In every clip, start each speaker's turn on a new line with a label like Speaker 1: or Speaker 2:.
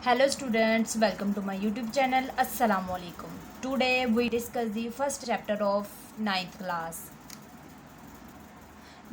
Speaker 1: Hello students, welcome to my YouTube channel. Assalamu alaikum. Today we discuss the first chapter of 9th class.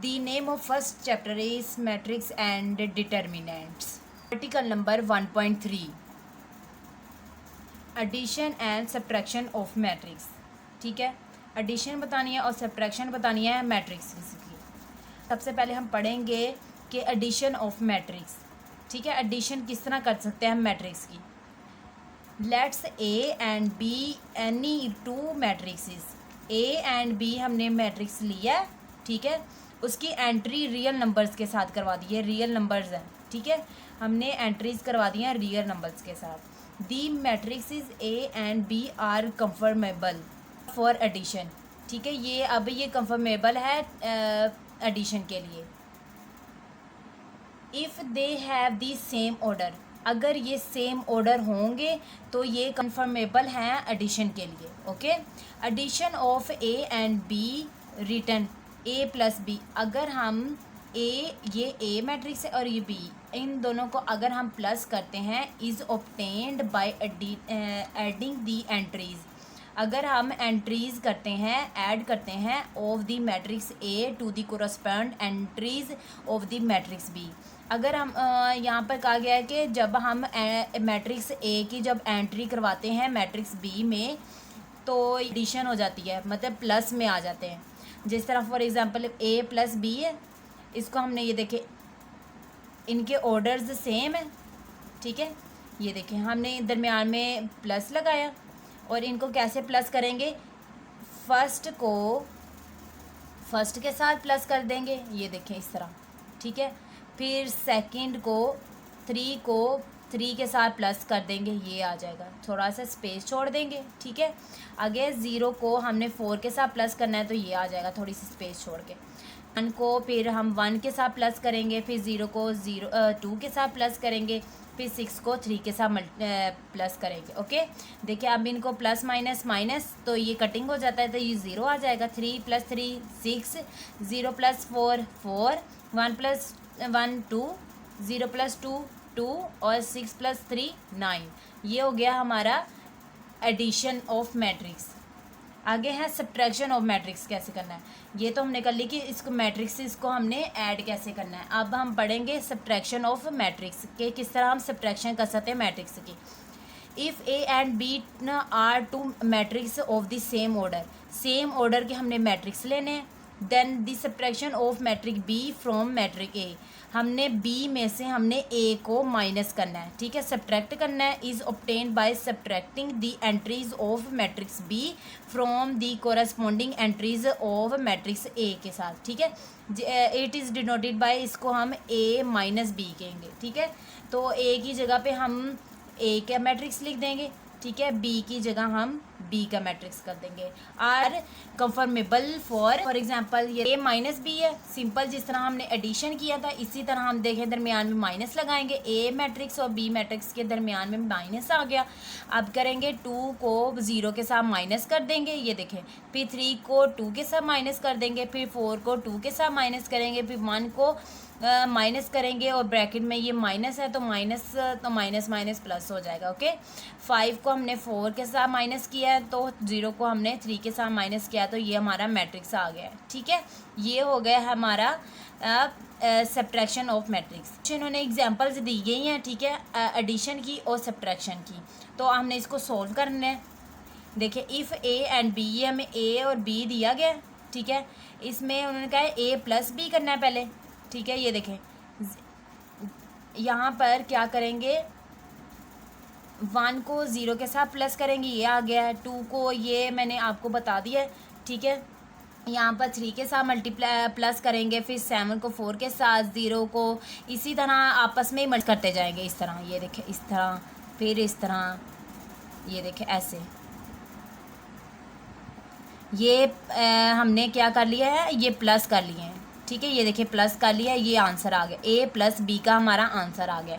Speaker 1: The name of first chapter is Matrix and Determinants. Article number 1.3 Addition and Subtraction of Matrix. ठीक है, addition बतानी है और subtraction बतानी है matrix की। सबसे पहले हम पढ़ेंगे कि एडिशन ऑफ मैट्रिक्स। ठीक है, एडिशन किस तरह कर सकते हैं हम मैट्रिक्स की। Let's A and B any two matrices. A and B हमने मैट्रिक्स लिया है, ठीक है, उसकी एंट्री रियल नंबर्स के साथ करवा दी है। रियल नंबर्स हैं, ठीक है, हमने एंट्रीज करवा दी हैं रियल नंबर्स के साथ। The matrices A and B are conformable for addition. ठीक है, ये अब ये कंफर्मेबल है एडिशन के लिए। If they have the same order, अगर ये सेम ऑर्डर होंगे तो ये कंफर्मेबल हैं एडिशन के लिए। Okay, addition of A and B return A plus B. अगर हम ये ए मैट्रिक्स है और ये बी, इन दोनों को अगर हम प्लस करते हैं is obtained by adding the entries. अगर हम एंट्रीज करते हैं, ऐड करते हैं of the matrix A to the correspond entries of the matrix B. अगर हम यहाँ पर कहा गया है कि जब हम मैट्रिक्स ए की जब एंट्री करवाते हैं मैट्रिक्स बी में तो एडिशन हो जाती है, मतलब प्लस में आ जाते हैं। जिस तरह for example A plus B है, इसको हमने ये देखे इनके ऑर्डर्स सेम है, ठीक है, ये देखें हमने दरमियान में प्लस लगाया और इनको कैसे प्लस करेंगे, फर्स्ट को फर्स्ट के साथ प्लस कर देंगे, ये देखें इस तरह, ठीक है, फिर सेकंड को थ्री के साथ प्लस कर देंगे, ये आ जाएगा, थोड़ा सा स्पेस छोड़ देंगे, ठीक है। आगे 0 को हमने 4 के साथ प्लस करना है तो ये आ जाएगा थोड़ी सी स्पेस छोड़ के। 1 को फिर हम 1 के साथ प्लस करेंगे, फिर 0 को 2 के साथ प्लस करेंगे, फिर 6 को 3 के साथ प्लस करेंगे। ओके, देखिए अब इनको प्लस माइनस माइनस तो ये कटिंग हो जाता है तो ये 0 आ जाएगा। 3 + 3 6, 0 + 4 4, 1 + 1 2, 0 + 2 2 और 6 + 3 9। ये हो गया हमारा एडिशन ऑफ मैट्रिक्स। आगे है सब्ट्रैक्शन ऑफ मैट्रिक्स कैसे करना है। ये तो हमने कर ली कि इसको मैट्रिक्स से इसको हमने ऐड कैसे करना है। अब हम पढ़ेंगे सब्ट्रैक्शन ऑफ मैट्रिक्स के, किस तरह हम सब्ट्रैक्शन कर सकते हैं मैट्रिक्स की। If A and B are two matrix of the same order, same order के हमने मैट्रिक्स लेने हैं। Then the subtraction of matrix B from matrix A, हमने बी में से हमने ए को माइनस करना है, ठीक है, सब्ट्रैक्ट करना है। Is obtained by subtracting the entries of matrix B from the corresponding entries of matrix A के साथ, ठीक है। इट इज़ डिनोटेड बाय, इसको हम ए माइनस बी कहेंगे, ठीक है। तो ए की जगह पे हम ए का मैट्रिक्स लिख देंगे, ठीक है, बी की जगह हम बी का मैट्रिक्स कर देंगे। आर कंफर्मेबल फॉर एग्जांपल ये ए माइनस बी है, सिंपल जिस तरह हमने एडिशन किया था इसी तरह हम देखें दरमियान में माइनस लगाएंगे। ए मैट्रिक्स और बी मैट्रिक्स के दरमियान में माइनस आ गया। अब करेंगे 2 को 0 के साथ माइनस कर देंगे, ये देखें, फिर 3 को 2 के साथ माइनस कर देंगे, फिर 4 को 2 के साथ माइनस करेंगे, फिर 1 को माइनस करेंगे और ब्रैकेट में ये माइनस है तो माइनस माइनस प्लस हो जाएगा। ओके, 5 को हमने 4 के साथ माइनस किया है तो 0 को हमने 3 के साथ माइनस किया तो ये हमारा मैट्रिक्स आ गया है, ठीक है। ये हो गया हमारा सब्ट्रैक्शन ऑफ मैट्रिक्स। इन्होंने एग्जांपल्स दी गई हैं, ठीक है, एडिशन की और सब्ट्रैक्शन की, तो हमने इसको सोल्व करना है। देखिए इफ़ ए एंड बी, ये हमें ए और बी दिया गया, ठीक है, इसमें उन्होंने कहा है ए प्लस बी करना है पहले, ठीक है। ये देखें यहाँ पर क्या करेंगे, 1 को 0 के साथ प्लस करेंगे, ये आ गया है। 2 को ये मैंने आपको बता दिया है, ठीक है। यहाँ पर 3 के साथ प्लस करेंगे, फिर 7 को 4 के साथ, 0 को इसी तरह आपस में ही मल्ट करते जाएंगे इस तरह, ये देखें इस तरह, फिर इस तरह, ये देखें ऐसे। ये हमने क्या कर लिया है, ये प्लस कर लिए हैं, ठीक है, ये देखिए प्लस कर लिया, ये आंसर आ गया, ए प्लस बी का हमारा आंसर आ गया,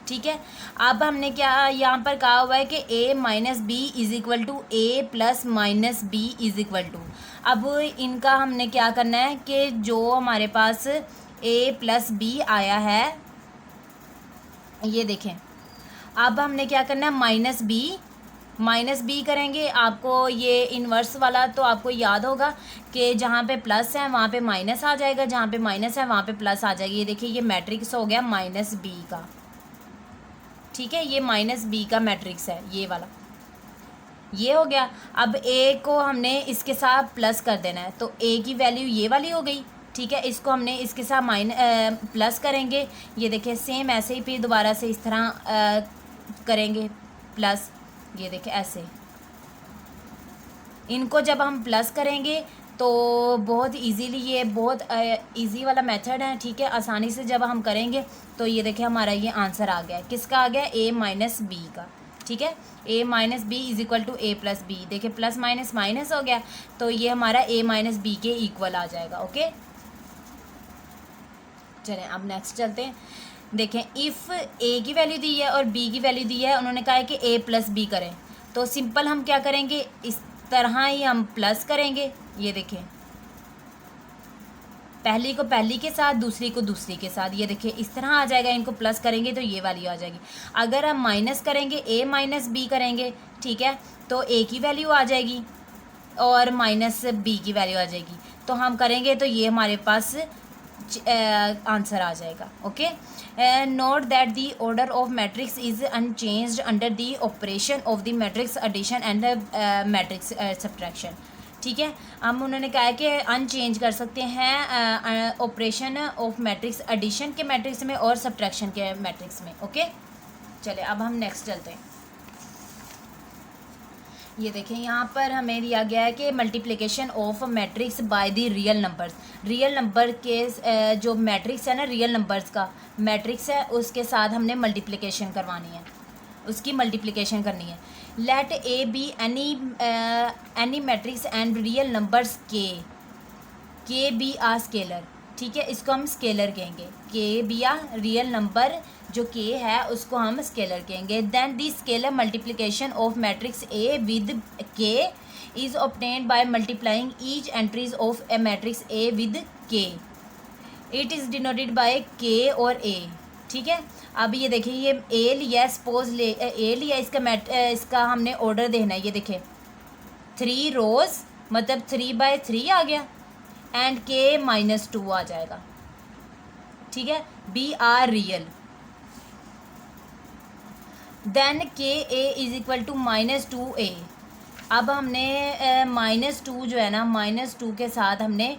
Speaker 1: ठीक है। अब हमने क्या यहाँ पर कहा हुआ है कि A minus B is equal to A plus minus B is equal to. अब इनका हमने क्या करना है कि जो हमारे पास ए प्लस बी आया है, ये देखें अब हमने क्या करना है, माइनस बी करेंगे। आपको ये इन्वर्स वाला तो आपको याद होगा कि जहाँ पे प्लस है वहाँ पे माइनस आ जाएगा, जहाँ पे माइनस है वहाँ पे प्लस आ जाएगी। ये देखिए ये मैट्रिक्स हो गया माइनस बी का, ठीक है, ये माइनस बी का मैट्रिक्स है ये वाला, ये हो गया। अब ए को हमने इसके साथ प्लस कर देना है, तो ए की वैल्यू ये वाली हो गई, ठीक है। इसको हमने इसके साथ प्लस करेंगे, ये देखिए सेम ऐसे ही फिर दोबारा से इस तरह करेंगे प्लस, ये देखिए ऐसे। इनको जब हम प्लस करेंगे तो बहुत इजीली, ये बहुत इजी वाला मेथड है, ठीक है। आसानी से जब हम करेंगे तो ये देखिए हमारा ये आंसर आ गया, किसका आ गया, ए माइनस बी का, ठीक है। A minus B is equal to A plus B, देखिए प्लस माइनस माइनस हो गया, तो ये हमारा ए माइनस बी के इक्वल आ जाएगा। ओके, चलें अब नेक्स्ट चलते हैं। देखें, इफ़ ए की वैल्यू दी है और बी की वैल्यू दी है, उन्होंने कहा है कि ए प्लस बी करें, तो सिंपल हम क्या करेंगे, इस तरह ही हम प्लस करेंगे। ये देखें, पहली को पहली के साथ, दूसरी को दूसरी के साथ, ये देखिए इस तरह आ जाएगा। इनको प्लस करेंगे तो ये वाली आ जाएगी। अगर हम माइनस करेंगे, ए माइनस बी करेंगे, ठीक है, तो ए की वैल्यू आ जाएगी और माइनस बी की वैल्यू आ जाएगी। तो हम करेंगे तो ये हमारे पास आंसर आ जाएगा। Okay, note that the order of matrix is unchanged under the operation of the matrix addition and matrix subtraction, ठीक है। हम उन्होंने कहा है कि अनचेंज कर सकते हैं ऑपरेशन ऑफ मैट्रिक्स एडिशन के मैट्रिक्स में और सब्ट्रैक्शन के मैट्रिक्स में। ओके, चले अब हम नेक्स्ट चलते हैं। ये देखें, यहाँ पर हमें दिया गया है कि multiplication of matrix by the real numbers. Real number के जो मैट्रिक्स है ना, रियल नंबर्स का मैट्रिक्स है, उसके साथ हमने मल्टीप्लिकेशन करवानी है, उसकी मल्टीप्लिकेशन करनी है। Let A be any matrix and real numbers k be a scalar, ठीक है, इसको हम स्केलर कहेंगे। के बी आ रियल नंबर जो के है उसको हम स्केलर कहेंगे। Then the scalar multiplication of matrix A with K is obtained by multiplying each entries of a matrix A with K. It is denoted by K और ए, ठीक है। अब ये देखिए, ये ए लिया, सपोज ले ए लिया, इसका हमने ऑर्डर देना है। ये देखिए 3 रोज मतलब 3/3 आ गया एंड के -2 आ जाएगा, ठीक है। बी आर रियल, देन के ए इज इक्वल टू -2a। अब हमने -2 जो है ना, -2 के साथ हमने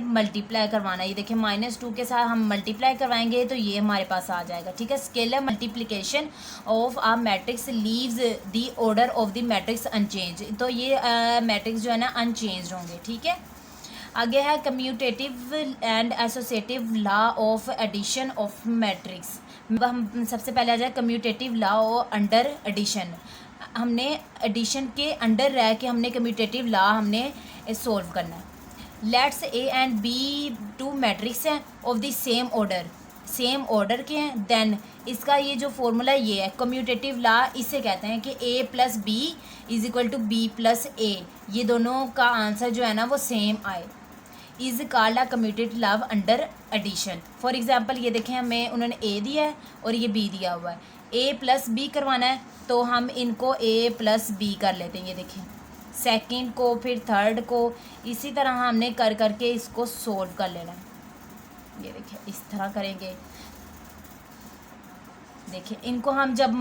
Speaker 1: मल्टीप्लाई करवाना है। ये देखिए -2 के साथ हम मल्टीप्लाई करवाएंगे तो ये हमारे पास आ जाएगा, ठीक है। Scalar multiplication of a matrix leaves the order of the matrix unchange, तो ये मैट्रिक्स जो है ना अनचेंज होंगे, ठीक है। आगे है commutative and associative law of addition of matrix. हम सबसे पहले आ जाए कम्यूटेटिव लॉ अंडर एडिशन। हमने एडिशन के अंडर रह के हमने कम्यूटेटिव लॉ हमने सोल्व करना है। Let's A and B 2 matrix हैं of the same order, same order के हैं। देन इसका ये जो फॉर्मूला ये है कम्यूटेटिव लॉ, इससे कहते हैं कि A plus B is equal to B plus A, ये दोनों का आंसर जो है ना वो सेम आए, is called a commutative law under addition. For example ये देखें, हमें उन्होंने ए दिया है और ये बी दिया हुआ है, ए प्लस बी करवाना है तो हम इनको ए प्लस बी कर लेते हैं। ये देखें, सेकंड को फिर थर्ड को इसी तरह हमने कर करके इसको सोल्व कर लेना है। ये देखिए इस तरह करेंगे। देखिए इनको हम जब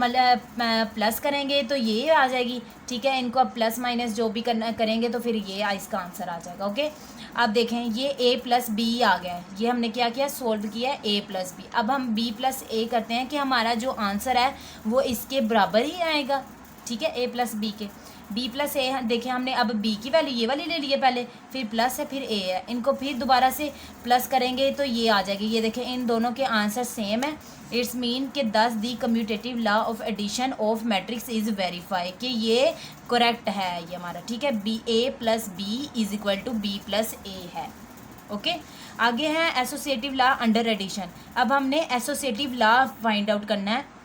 Speaker 1: प्लस करेंगे तो ये आ जाएगी, ठीक है। इनको अब प्लस माइनस जो भी करेंगे तो फिर ये इसका आंसर आ जाएगा। ओके, अब देखें ये ए प्लस बी आ गया है, ये हमने क्या किया, सोल्व किया है ए प्लस बी। अब हम बी प्लस ए करते हैं कि हमारा जो आंसर है वो इसके बराबर ही आएगा, ठीक है, ए प्लस बी के। बी प्लस ए देखिए, हमने अब बी की वैल्यू ये वाली ले ली है पहले, फिर प्लस है फिर ए है, इनको फिर दोबारा से प्लस करेंगे तो ये आ जाएगी। ये देखें इन दोनों के आंसर सेम है। इट्स मीन कि 10 the commutative law of addition of matrix is verify, कि ये करेक्ट है ये हमारा, ठीक है। B A plus B is equal to B plus A है। ओके, आगे है एसोसिएटिव लॉ अंडर एडिशन। अब हमने एसोसिएटिव लॉ फाइंड आउट करना है।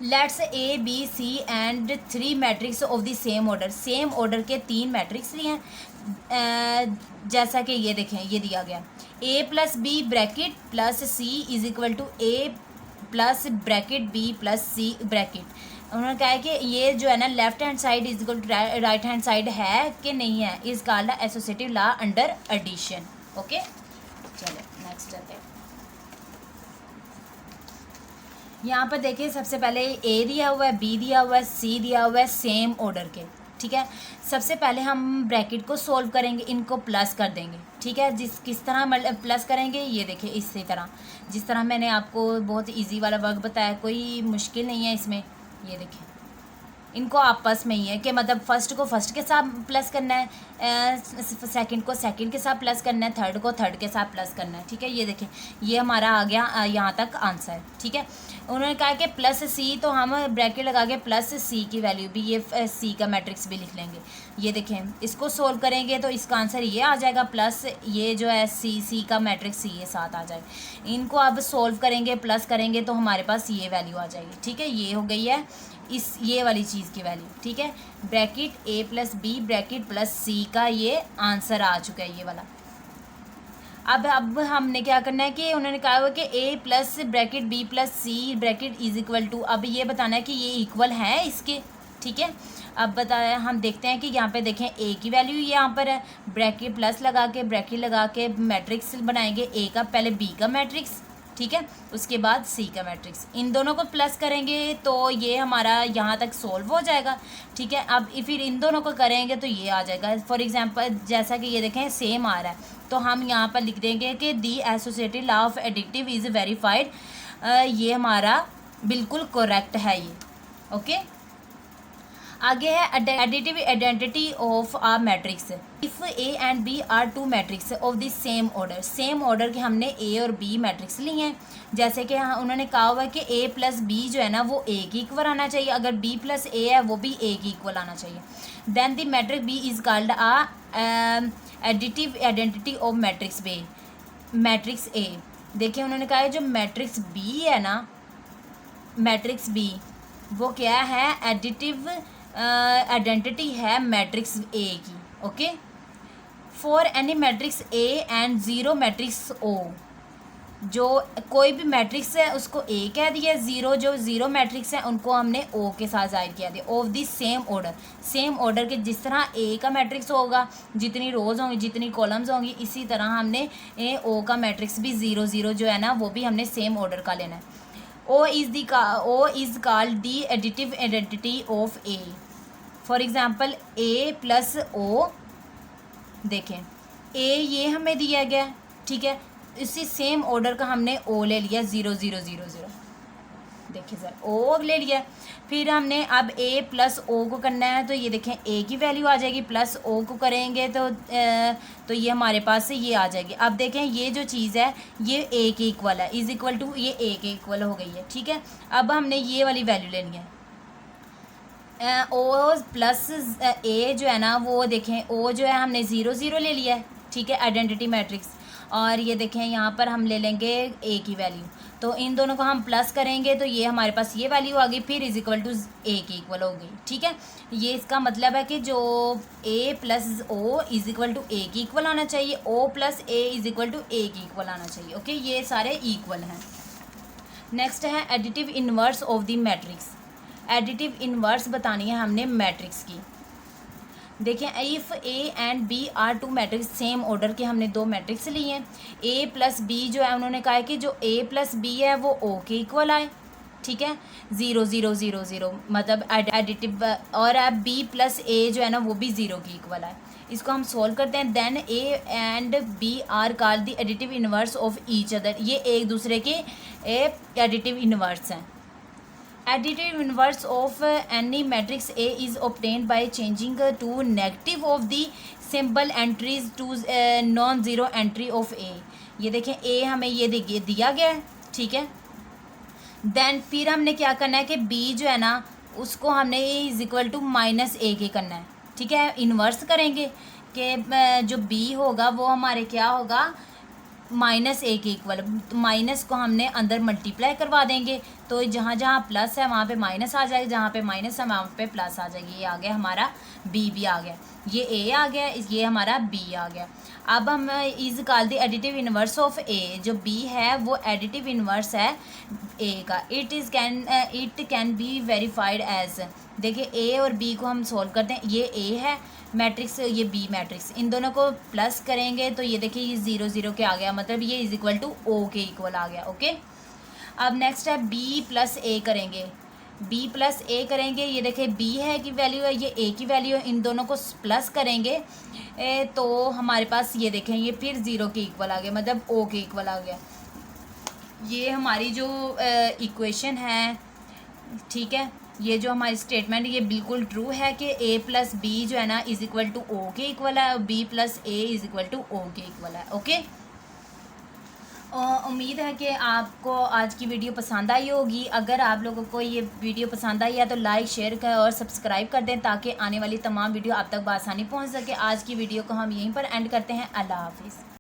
Speaker 1: Let's A B C and 3 matrix of the same order, same order के 3 matrix लिए हैं। जैसा कि ये देखें, ये दिया गया A plus B bracket plus C is equal to A plus bracket B plus C bracket. उन्होंने कहा है कि ये जो है ना left hand side is equal to right hand side है कि नहीं है, is called associative law under addition. Okay, चलो नेक्स्ट चलते हैं। यहाँ पर देखिए सबसे पहले ए दिया हुआ है, बी दिया हुआ है, सी दिया हुआ है सेम ऑर्डर के, ठीक है। सबसे पहले हम ब्रैकेट को सोल्व करेंगे, इनको प्लस कर देंगे, ठीक है। किस तरह प्लस करेंगे, ये देखिए इसी तरह, जिस तरह मैंने आपको बहुत इजी वाला वर्क बताया, कोई मुश्किल नहीं है इसमें। ये देखिए इनको आपस में ही है कि मतलब फर्स्ट को फर्स्ट के साथ प्लस करना है, सेकंड को सेकंड के साथ प्लस करना है, थर्ड को थर्ड के साथ प्लस करना है, ठीक है। ये देखें ये हमारा आ गया यहाँ तक आंसर, ठीक है। उन्होंने कहा कि प्लस सी, तो हम ब्रैकेट लगा के प्लस सी की वैल्यू भी, ये सी का मैट्रिक्स भी लिख लेंगे। ये देखें इसको सोल्व करेंगे तो इसका आंसर ये आ जाएगा, प्लस ये जो है सी का मैट्रिक्स सी ये साथ आ जाएगा। इनको अब सोल्व करेंगे, प्लस करेंगे तो हमारे पास ये वैल्यू आ जाएगी, ठीक है। ये हो गई है इस ये वाली चीज़ की वैल्यू, ठीक है। ब्रैकेट ए प्लस बी ब्रैकेट प्लस सी का ये आंसर आ चुका है, ये वाला। अब हमने क्या करना है कि उन्होंने कहा हुआ कि A plus bracket B plus C bracket is equal to, अब ये बताना है कि ये इक्वल है इसके, ठीक है। अब बताया हम देखते हैं कि यहाँ पे देखें ए की वैल्यू यहाँ पर है, ब्रैकेट प्लस लगा के ब्रैकेट लगा के मैट्रिक्स बनाएंगे, ए का पहले बी का मैट्रिक्स, ठीक है, उसके बाद सी का मैट्रिक्स, इन दोनों को प्लस करेंगे तो ये हमारा यहाँ तक सोल्व हो जाएगा, ठीक है। अब फिर इन दोनों को करेंगे तो ये आ जाएगा। फॉर एग्जांपल जैसा कि ये देखें सेम आ रहा है, तो हम यहाँ पर लिख देंगे कि the associative law of additive is verified, ये हमारा बिल्कुल करेक्ट है ये, ओके। आगे है additive identity of a matrix. If A and B are two matrix of the same order, same order के हमने ए और बी मैट्रिक्स लिए हैं। जैसे कि उन्होंने कहा हुआ है कि ए प्लस बी जो है ना वो ए की इक्वल आना चाहिए, अगर बी प्लस ए है वो भी ए की इक्वल आना चाहिए। Then the matrix B is called a additive identity of matrix B matrix A. देखिए उन्होंने कहा है जो मैट्रिक्स बी है ना, मैट्रिक्स बी वो क्या है, एडिटिव आइडेंटिटी है मैट्रिक्स ए की, okay. For any matrix A and zero matrix O, जो कोई भी मैट्रिक्स है उसको ए कह दिया, ज़ीरो जो ज़ीरो मैट्रिक्स है उनको हमने ओ के साथ जाहिर किया दिया। Of the same order, same order के जिस तरह ए का मैट्रिक्स होगा, जितनी रोज़ होंगी जितनी कॉलम्स होंगी, इसी तरह हमने ओ का मैट्रिक्स भी ज़ीरो ज़ीरो जो है ना वो भी हमने सेम ऑर्डर का लेना है। O is called the additive identity of A. For example A plus O, देखें A ये हमें दिया गया, ठीक है, इसी सेम ऑर्डर का हमने O ले लिया 0 0 0 0, देखिए सर O ले लिया। फिर हमने अब A प्लस O को करना है, तो ये देखें A की वैल्यू आ जाएगी, प्लस O को करेंगे तो ये हमारे पास से ये आ जाएगी। अब देखें ये जो चीज़ है ये A के इक्वल है, इज़ इक्वल टू ये A के इक्वल हो गई है, ठीक है। अब हमने ये वाली वैल्यू लेनी है, O प्लस A जो है ना वो देखें O जो है हमने 0 0 ले लिया है, ठीक है, आइडेंटिटी मैट्रिक्स। और ये देखें यहाँ पर हम ले लेंगे A की वैल्यू, तो इन दोनों को हम प्लस करेंगे तो ये हमारे पास ये वैल्यू आ गई, फिर इज इक्वल टू A की इक्वल हो गई, ठीक है। ये इसका मतलब है कि जो A plus O is equal to A की इक्वल आना चाहिए, O plus A is equal to A की इक्वल आना चाहिए, ओके। ये सारे इक्वल हैं। नेक्स्ट है additive inverse of the matrix. Additive inverse बतानी है हमने मैट्रिक्स की। देखें if A and B are two matrix, same order के हमने दो मैट्रिक्स लिए हैं। ए प्लस बी जो है उन्होंने कहा है कि जो ए प्लस बी है वो ओ के इक्वल आए, ठीक है, 0 0 0 0 मतलब एडिटिव, और अब बी प्लस ए जो है ना वो भी 0 की इक्वल आए। इसको हम सोल्व करते हैं। Then A and B are called the additive inverse of each other, ये एक दूसरे के एडिटिव इन्वर्स हैं। Additive inverse of any matrix A is obtained by changing to negative of the symbol entries to non-zero entry of A। ये देखें A हमें ये दिया गया है, ठीक है। देन फिर हमने क्या करना है कि B जो है ना उसको हमने A is equal to minus A के करना है, ठीक है। इन्वर्स करेंगे कि जो B होगा वो हमारे क्या होगा, माइनस ए के इक्वल, तो माइनस को हमने अंदर मल्टीप्लाई करवा देंगे, तो जहाँ जहाँ प्लस है वहाँ पे माइनस आ जाएगा, जहाँ पे माइनस है वहाँ पे प्लस आ जाएगी। ये आ गया हमारा बी भी आ गया, ये ए आ गया, ये हमारा बी आ गया। अब हम is called the additive inverse of A, जो बी है वो एडिटिव इनवर्स है ए का। It can be verified as, देखिए ए और बी को हम सॉल्व करते हैं, ये ए है मैट्रिक्स, ये बी मैट्रिक्स, इन दोनों को प्लस करेंगे तो ये देखिए ये 0 0 के आ गया, मतलब ये इज इक्वल टू ओ के इक्वल आ गया। ओके, अब नेक्स्ट है बी प्लस ए करेंगे, बी प्लस ए करेंगे, ये देखिए बी है की वैल्यू है, ये ए की वैल्यू है, इन दोनों को प्लस करेंगे तो हमारे पास ये देखें ये फिर 0 के इक्वल आ गया, मतलब ओ के इक्वल आ गया। ये हमारी जो इक्वेशन है, ठीक है, ये जो हमारी स्टेटमेंट ये बिल्कुल ट्रू है कि ए प्लस बी जो है ना इज इक्वल टू ओ के इक्वल है, और B plus A is equal to O के इक्वल है। ओके, उम्मीद है कि आपको आज की वीडियो पसंद आई होगी। अगर आप लोगों को ये वीडियो पसंद आई है तो लाइक शेयर करें और सब्सक्राइब कर दें ताकि आने वाली तमाम वीडियो आप तक बआसानी पहुंच सके। आज की वीडियो को हम यहीं पर एंड करते हैं। अल्लाह हाफिज़।